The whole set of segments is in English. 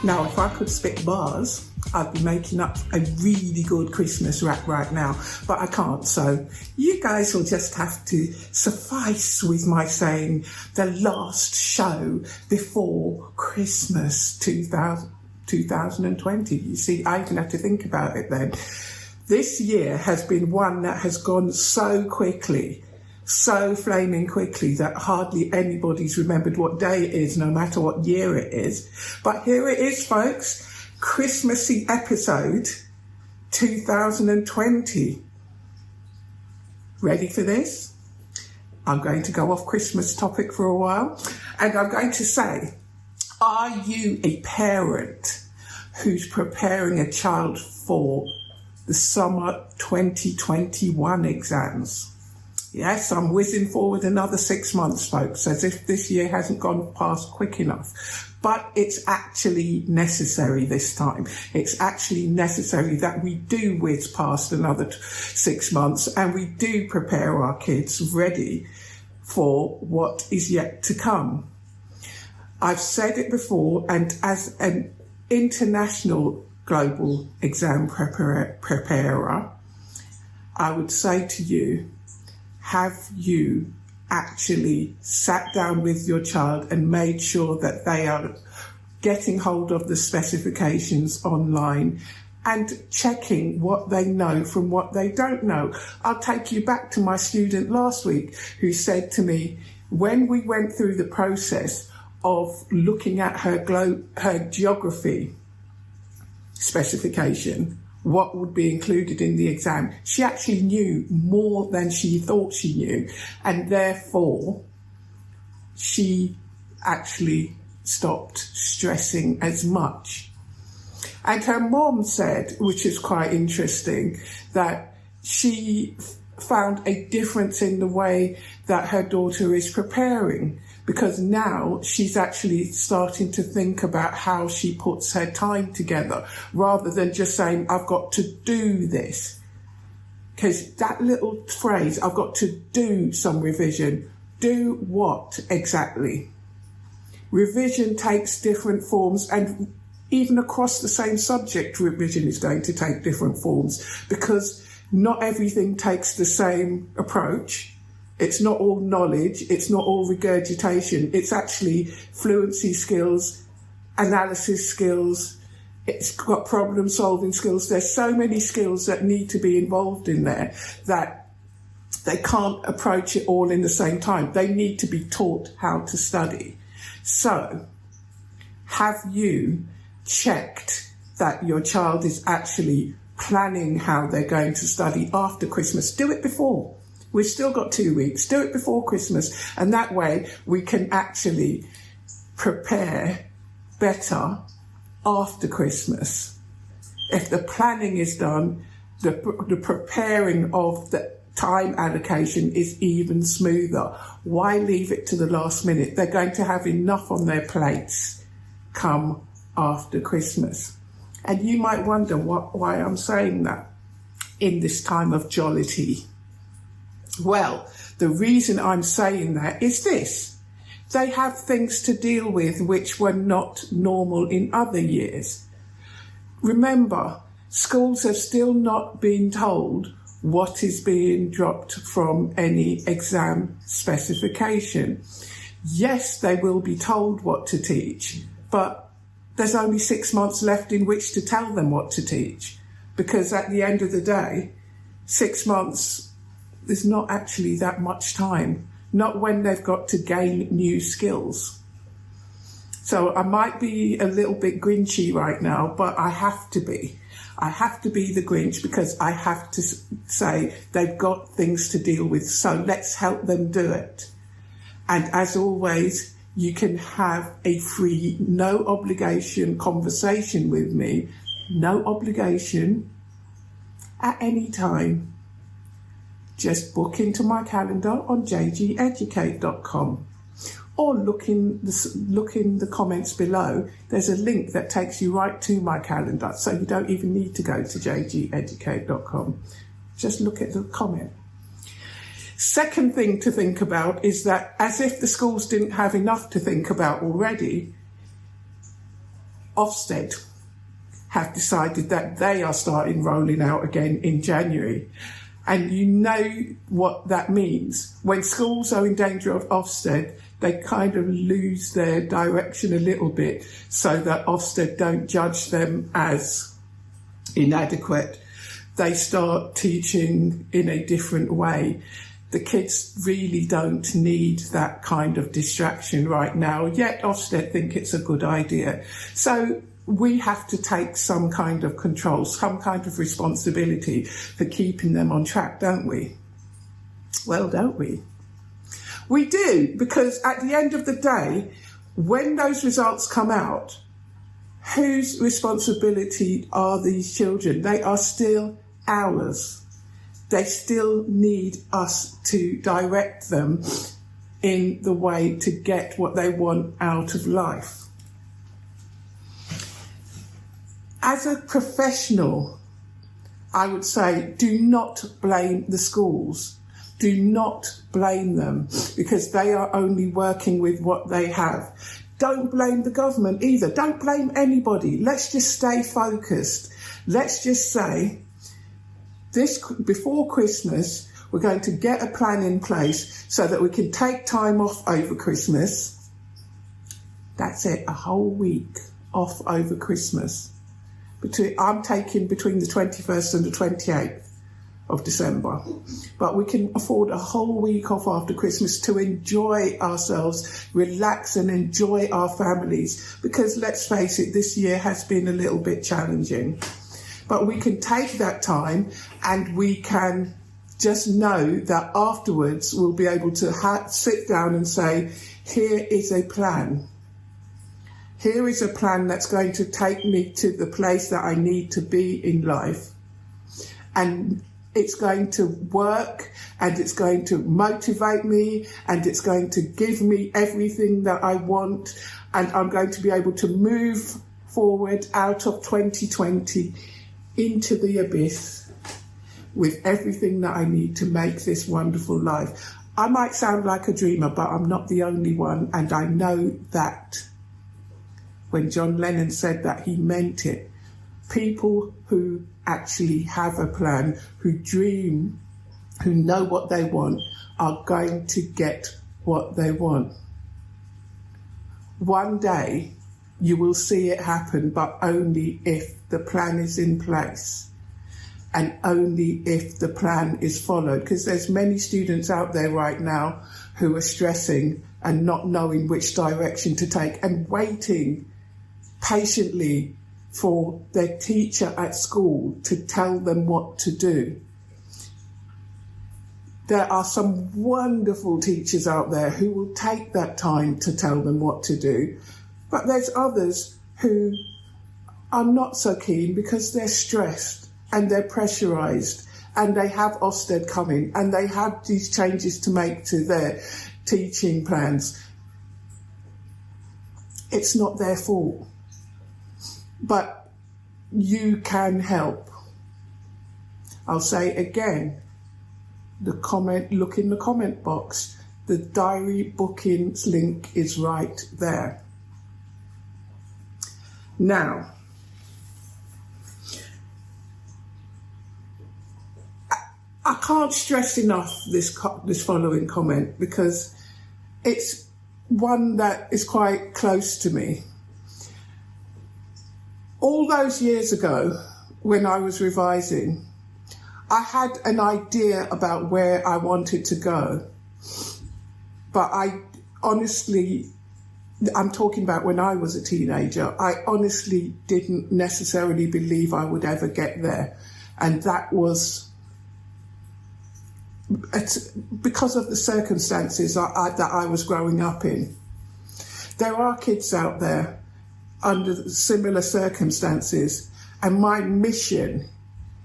Now, if I could spit bars, I'd be making up a really good Christmas rap right now, but I can't. So you guys will just have to suffice with my saying the last show before Christmas 2020. You see, I even have to think about it then. This year has been one that has gone so quickly, so flaming quickly, that hardly anybody's remembered what day it is, no matter what year it is. But here it is, folks. Christmassy episode 2020. Ready for this? I'm going to go off Christmas topic for a while, and I'm going to say, are you a parent who's preparing a child for the summer 2021 exams? Yes, I'm whizzing forward another 6 months, folks, as if this year hasn't gone past quick enough. But it's actually necessary this time. It's actually necessary that we do whiz past another 6 months and we do prepare our kids ready for what is yet to come. I've said it before, and as an international global exam preparer, I would say to you, have you actually sat down with your child and made sure that they are getting hold of the specifications online and checking what they know from what they don't know? I'll take you back to my student last week who said to me, when we went through the process of looking at her geography specification, what would be included in the exam, she actually knew more than she thought she knew, and therefore she actually stopped stressing as much. And her mom said, which is quite interesting, that she found a difference in the way that her daughter is preparing, because now she's actually starting to think about how she puts her time together, rather than just saying, I've got to do this. Because that little phrase, I've got to do some revision, do what exactly? Revision takes different forms, and even across the same subject, revision is going to take different forms, because not everything takes the same approach. It's not all knowledge, it's not all regurgitation, it's actually fluency skills, analysis skills, it's got problem solving skills. There's so many skills that need to be involved in there that they can't approach it all in the same time. They need to be taught how to study. So, have you checked that your child is actually planning how they're going to study after Christmas? Do it before. We've still got 2 weeks. Do it before Christmas. And that way we can actually prepare better after Christmas. If the planning is done, the preparing of the time allocation is even smoother. Why leave it to the last minute? They're going to have enough on their plates come after Christmas. And you might wonder why I'm saying that in this time of jollity. Well, the reason I'm saying that is this. They have things to deal with which were not normal in other years. Remember, schools have still not been told what is being dropped from any exam specification. Yes, they will be told what to teach, but there's only 6 months left in which to tell them what to teach, because at the end of the day, 6 months, there's not actually that much time, not when they've got to gain new skills. So I might be a little bit grinchy right now, but I have to be. I have to be the Grinch, because I have to say they've got things to deal with, so let's help them do it. And as always, you can have a free, no obligation conversation with me, no obligation, at any time. Just book into my calendar on jgeducate.com, or look in the comments below. There's a link that takes you right to my calendar, so you don't even need to go to jgeducate.com. Just look at the comment. Second thing to think about is that, as if the schools didn't have enough to think about already, Ofsted have decided that they are starting rolling out again in January. And you know what that means. When schools are in danger of Ofsted, they kind of lose their direction a little bit so that Ofsted don't judge them as inadequate. They start teaching in a different way. The kids really don't need that kind of distraction right now, yet Ofsted think it's a good idea. So we have to take some kind of control, some kind of responsibility for keeping them on track, don't we? Well, don't we? We do, because at the end of the day, when those results come out, whose responsibility are these children? They are still ours. They still need us to direct them in the way to get what they want out of life. As a professional, I would say, do not blame the schools. Do not blame them, because they are only working with what they have. Don't blame the government either. Don't blame anybody. Let's just stay focused. Let's just say, before Christmas, we're going to get a plan in place so that we can take time off over Christmas. That's it, a whole week off over Christmas. I'm taking between the 21st and the 28th of December. But we can afford a whole week off after Christmas to enjoy ourselves, relax and enjoy our families. Because let's face it, this year has been a little bit challenging. But we can take that time and we can just know that afterwards we'll be able to sit down and say, here is a plan. Here is a plan that's going to take me to the place that I need to be in life. And it's going to work, and it's going to motivate me, and it's going to give me everything that I want. And I'm going to be able to move forward out of 2020 into the abyss with everything that I need to make this wonderful life. I might sound like a dreamer, but I'm not the only one. And I know that when John Lennon said that, he meant it. People who actually have a plan, who dream, who know what they want, are going to get what they want. One day you will see it happen, but only if the plan is in place and only if the plan is followed. Because there's many students out there right now who are stressing and not knowing which direction to take and waiting patiently for their teacher at school to tell them what to do. There are some wonderful teachers out there who will take that time to tell them what to do, but there's others who are not so keen because they're stressed and they're pressurised and they have Ofsted coming and they have these changes to make to their teaching plans. It's not their fault. But you can help. I'll say again, look in the comment box. The diary bookings link is right there. Now, I can't stress enough this following comment because it's one that is quite close to me. All those years ago, when I was revising, I had an idea about where I wanted to go. But I'm talking about when I was a teenager, I honestly didn't necessarily believe I would ever get there. And that was because of the circumstances that I was growing up in. There are kids out there under similar circumstances, and my mission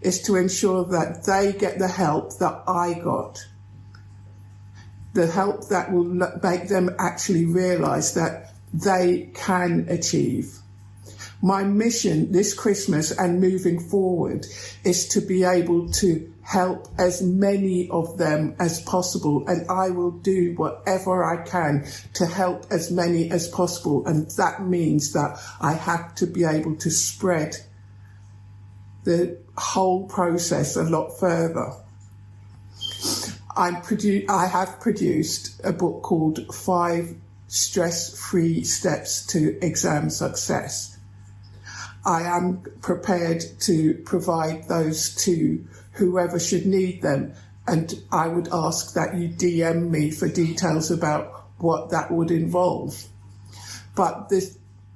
is to ensure that they get the help that I got, the help that will make them actually realise that they can achieve. My mission this Christmas and moving forward is to be able to help as many of them as possible, and I will do whatever I can to help as many as possible, and that means that I have to be able to spread the whole process a lot further. I have produced a book called 5 Stress-Free Steps to Exam Success. I am prepared to provide those to whoever should need them, and I would ask that you DM me for details about what that would involve. But the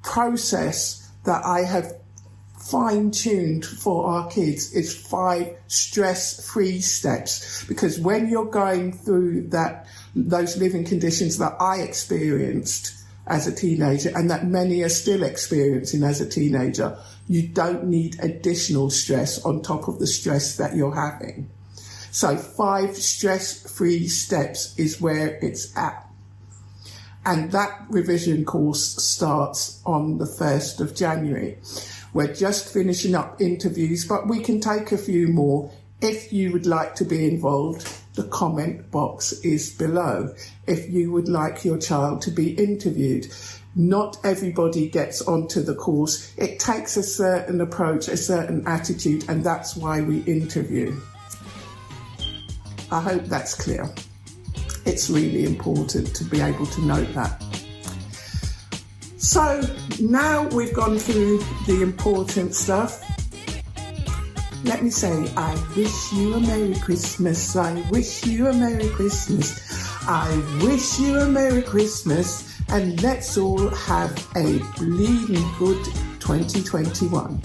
process that I have fine-tuned for our kids is 5 stress-free steps, because when you're going through those living conditions that I experienced as a teenager, and that many are still experiencing as a teenager, you don't need additional stress on top of the stress that you're having. So 5 stress-free steps is where it's at. And that revision course starts on the 1st of January. We're just finishing up interviews, but we can take a few more. If you would like to be involved, the comment box is below. If you would like your child to be interviewed, not everybody gets onto the course. It takes a certain approach, a certain attitude, and that's why we interview. I hope that's clear. It's really important to be able to note that. So now we've gone through the important stuff. Let me say, I wish you a Merry Christmas. I wish you a Merry Christmas. I wish you a Merry Christmas. And let's all have a bleeding good 2021.